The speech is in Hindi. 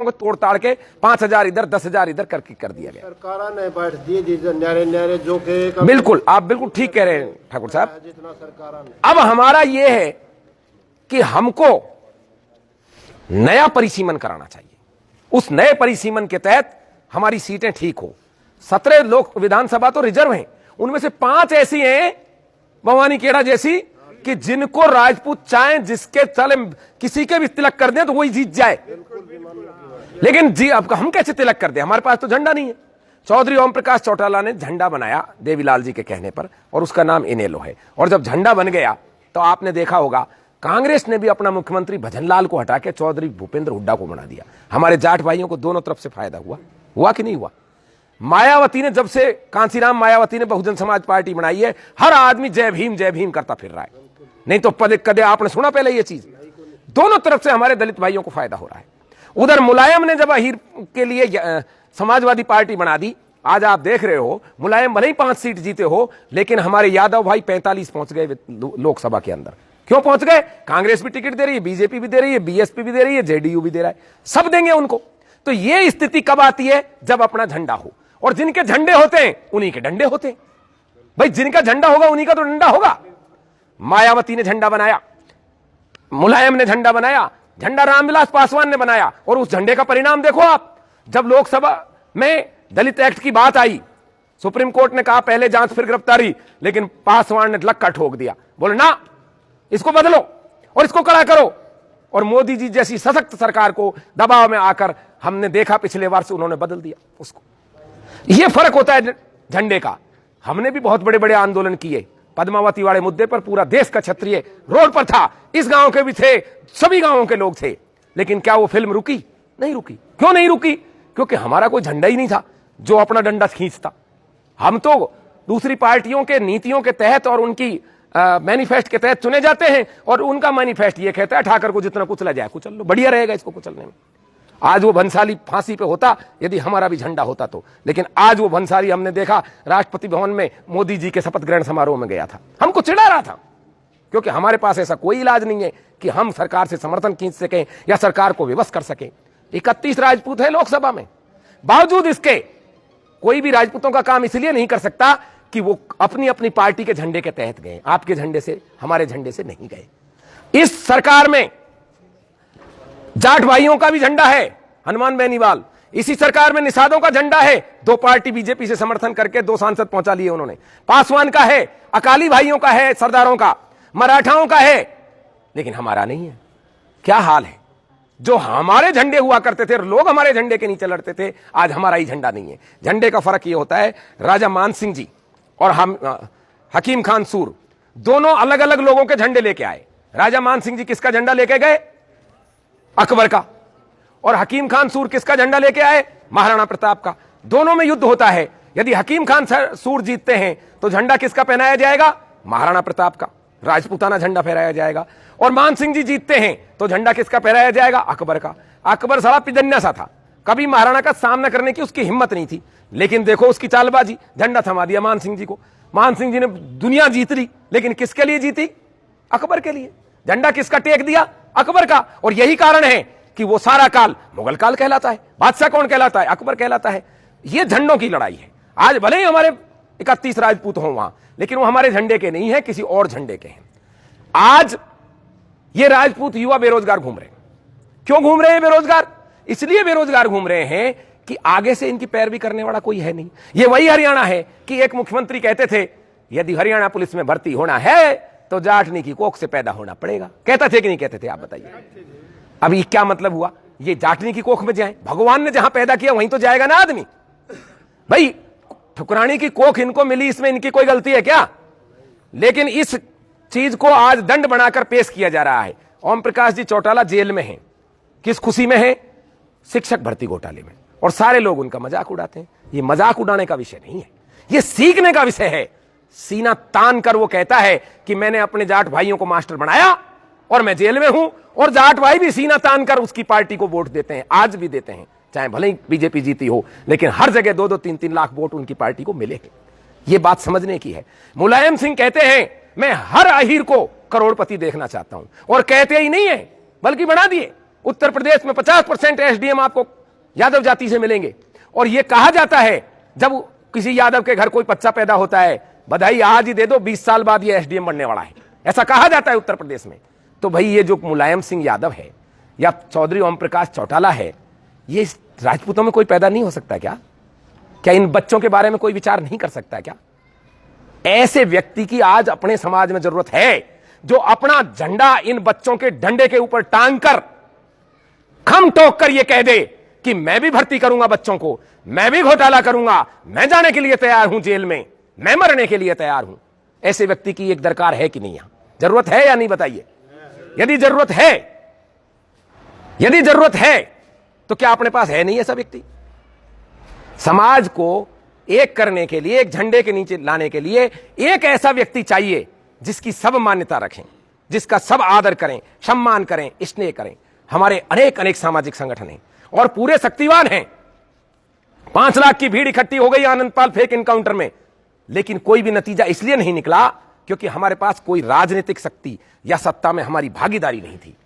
को तोड़ ताड़ के 5,000 इधर 10,000 इधर कर दिया गया। सरकार ने बैठ दिए न्यारे जो के बिल्कुल, आप बिल्कुल ठीक कह रहे हैं ठाकुर साहब। जितना सरकार ने, अब हमारा यह है कि हमको नया परिसीमन कराना चाहिए। उस नए परिसीमन के तहत हमारी सीटें ठीक हो। 17 लोक विधानसभा तो रिजर्व हैं, उनमें से 5 ऐसी हैं भवानी खेड़ा जैसी कि जिनको राजपूत चाहें जिसके तले किसी के भी तिलक कर दें तो वही जीत जाए। लेकिन जी अब हम कैसे तिलक कर दें, हमारे पास तो झंडा नहीं है। चौधरी ओम प्रकाश चौटाला ने झंडा बनाया देवीलाल जी के कहने पर और उसका नाम इनेलो है। और जब झंडा बन गया तो आपने देखा होगा कांग्रेस ने भी अपना मुख्यमंत्री भजनलाल को हटा के चौधरी भूपेंद्र हुड्डा को बना दिया। हमारे जाट भाइयों को दोनों तरफ से फायदा हुआ कि नहीं हुआ? मायावती ने, जब से कांसीराम मायावती ने बहुजन समाज पार्टी बनाई है, हर आदमी जय भीम करता फिर रहा है। नहीं तो कदे आपने सुना पहले ये चीज? दोनों तरफ से हमारे दलित भाइयों को फायदा हो रहा है। उधर मुलायम ने जब अहीर के लिए समाजवादी पार्टी बना दी, आज आप देख रहे हो मुलायम भले ही 5 सीट जीते हो, लेकिन हमारे यादव भाई 45 पहुंच गए लोकसभा के अंदर। क्यों पहुंच गए? कांग्रेस भी टिकट दे रही है, बीजेपी भी दे रही है, बीएसपी भी दे रही है, जेडीयू भी दे रहा है, सब देंगे उनको। तो ये स्थिति कब आती है? जब अपना झंडा हो, और जिनके झंडे होते हैं उन्हीं के डंडे होते हैं। भाई जिनका झंडा होगा उन्हीं का तो डंडा होगा। मायावती ने झंडा बनाया, मुलायम ने झंडा बनाया, झंडा रामविलास पासवान ने बनाया, और उस झंडे का परिणाम देखो आप। जब लोकसभा में दलित एक्ट की बात आई, सुप्रीम कोर्ट ने कहा पहले जांच फिर गिरफ्तारी, लेकिन पासवान ने लक्का ठोक दिया, बोले ना इसको बदलो और इसको कड़ा करो। और मोदी जी जैसी सशक्त सरकार को दबाव में आकर हमने देखा पिछले वर्ष उन्होंने बदल दिया उसको। यह फर्क होता है झंडे का। हमने भी बहुत बड़े बड़े आंदोलन किए, पद्मावती वाले मुद्दे पर पूरा देश का क्षत्रिय रोड पर था, इस गांव के भी थे, सभी गांवों के लोग थे। लेकिन क्या वो फिल्म रुकी? नहीं रुकी। क्यों नहीं रुकी? क्योंकि हमारा कोई झंडा ही नहीं था जो अपना डंडा खींचता। हम तो दूसरी पार्टियों के नीतियों के तहत और उनकी मैनिफेस्ट के तहत चुने जाते हैं, और उनका मैनिफेस्ट ये कहता है ठाकर को जितना कुचला जाए कुचल लो, बढ़िया रहेगा इसको कुचलने में। आज वो भंसाली फांसी पे होता यदि हमारा भी झंडा होता तो, लेकिन आज वो भंसाली हमने देखा राष्ट्रपति भवन में मोदी जी के शपथ ग्रहण समारोह में गया था, हमको चिढ़ा रहा था, क्योंकि हमारे पास ऐसा कोई इलाज नहीं है कि हम सरकार से समर्थन खींच सकें या सरकार को विवश कर सकें। 31 राजपूत है लोकसभा में, बावजूद इसके कोई भी राजपूतों का काम इसलिए नहीं कर सकता कि वो अपनी अपनी पार्टी के झंडे के तहत गए, आपके झंडे से हमारे झंडे से नहीं गए। इस सरकार में जाट भाइयों का भी झंडा है, हनुमान बेनीवाल। इसी सरकार में निषादों का झंडा है, 2 पार्टी बीजेपी से समर्थन करके 2 सांसद पहुंचा लिए उन्होंने। पासवान का है, अकाली भाइयों का है, सरदारों का, मराठाओं का है, लेकिन हमारा नहीं है। क्या हाल है? जो हमारे झंडे हुआ करते थे, लोग हमारे झंडे के नीचे लड़ते थे, आज हमारा ही झंडा नहीं है। झंडे का फर्क यह होता है, राजा मानसिंह जी और हम हकीम खान सूर दोनों अलग अलग लोगों के झंडे लेके आए। राजा मानसिंह जी किसका झंडा लेके गए? अकबर का। और हकीम खान सूर किसका झंडा लेके आए? महाराणा प्रताप का। दोनों में युद्ध होता है, यदि हकीम खान सूर जीतते हैं तो झंडा किसका पहनाया जाएगा? महाराणा प्रताप का, राजपूताना झंडा फहराया जाएगा। और मानसिंह जी जीतते हैं तो झंडा किसका फहराया जाएगा? अकबर का। अकबर सारा पिजन्या सा था, कभी महाराणा का सामना करने की उसकी हिम्मत नहीं थी, लेकिन देखो उसकी चालबाजी, झंडा थमा दिया मानसिंह जी को। मानसिंह जी ने दुनिया जीत ली, लेकिन किसके लिए जीती? अकबर के लिए। झंडा किसका टेक दिया? अकबर का। और यही कारण है कि वो सारा काल मुगल काल कहलाता है। बादशाह कौन कहलाता है? अकबर कहलाता है। ये झंडों की लड़ाई है। आज भले ही हमारे 31 राजपूत हों वहां, लेकिन वो हमारे झंडे के नहीं है, किसी और झंडे के हैं। आज ये राजपूत युवा बेरोजगार घूम रहे हैं। क्यों घूम रहे हैं बेरोजगार? इसलिए बेरोजगार घूम रहे हैं कि आगे से इनकी पैरवी करने वाला कोई है नहीं। ये वही हरियाणा है कि एक मुख्यमंत्री कहते थे यदि हरियाणा पुलिस में भर्ती होना है तो जाटनी की कोख से पैदा होना पड़ेगा। कहते थे कि नहीं कहते थे? आप बताइए। अभी क्या मतलब हुआ? ये जाटनी की कोख में जाए? भगवान ने जहां पैदा किया वहीं तो जाएगा ना आदमी। भाई ठुकरानी की कोख इनको मिली, इसमें इनकी कोई गलती है क्या? लेकिन इस चीज को आज दंड बनाकर पेश किया जा रहा है। ओम प्रकाश जी चौटाला जेल में हैं, किस खुशी में है? शिक्षक भर्ती घोटाले में, और सारे लोग उनका मजाक उड़ाते हैं। ये मजाक उड़ाने का विषय नहीं है, ये सीखने का विषय है। सीना तान कर वो कहता है कि मैंने अपने जाट भाइयों को मास्टर बनाया और मैं जेल में हूं, और जाट भाई भी सीना तान कर उसकी पार्टी को वोट देते हैं, आज भी देते हैं, चाहे भले ही बीजेपी जीती हो, लेकिन हर जगह 2-2, 3-3 लाख वोट उनकी पार्टी को मिले हैं। ये बात समझने की है। मुलायम सिंह कहते हैं मैं हर अहीर को करोड़पति देखना चाहता हूं, और कहते ही नहीं है बल्कि बना दिए। उत्तर प्रदेश में 50% एसडीएम आपको यादव जाति से मिलेंगे। और यह कहा जाता है जब किसी यादव के घर कोई बच्चा पैदा होता है, बधाई आज ही दे दो, 20 साल बाद ये एसडीएम बनने वाला है, ऐसा कहा जाता है उत्तर प्रदेश में। तो भाई ये जो मुलायम सिंह यादव है या चौधरी ओम प्रकाश चौटाला है, ये राजपूतों में कोई पैदा नहीं हो सकता क्या? क्या इन बच्चों के बारे में कोई विचार नहीं कर सकता क्या? ऐसे व्यक्ति की आज अपने समाज में जरूरत है जो अपना झंडा इन बच्चों के डंडे के ऊपर टांग कर, खम ठोक कर यह कह दे कि मैं भी भर्ती करूंगा बच्चों को, मैं भी घोटाला करूंगा, मैं जाने के लिए तैयार हूं जेल में, मैं मरने के लिए तैयार हूं। ऐसे व्यक्ति की एक दरकार है कि नहीं? यहां जरूरत है या नहीं बताइए? यदि जरूरत है तो क्या अपने पास है नहीं ऐसा व्यक्ति? समाज को एक करने के लिए, एक झंडे के नीचे लाने के लिए एक ऐसा व्यक्ति चाहिए जिसकी सब मान्यता रखें, जिसका सब आदर करें, सम्मान करें, स्नेह करें। हमारे अनेक सामाजिक संगठन हैं और पूरे शक्तिवान हैं। 5 लाख की भीड़ इकट्ठी हो गई आनंदपाल फेक एनकाउंटर में, लेकिन कोई भी नतीजा इसलिए नहीं निकला क्योंकि हमारे पास कोई राजनीतिक शक्ति या सत्ता में हमारी भागीदारी नहीं थी।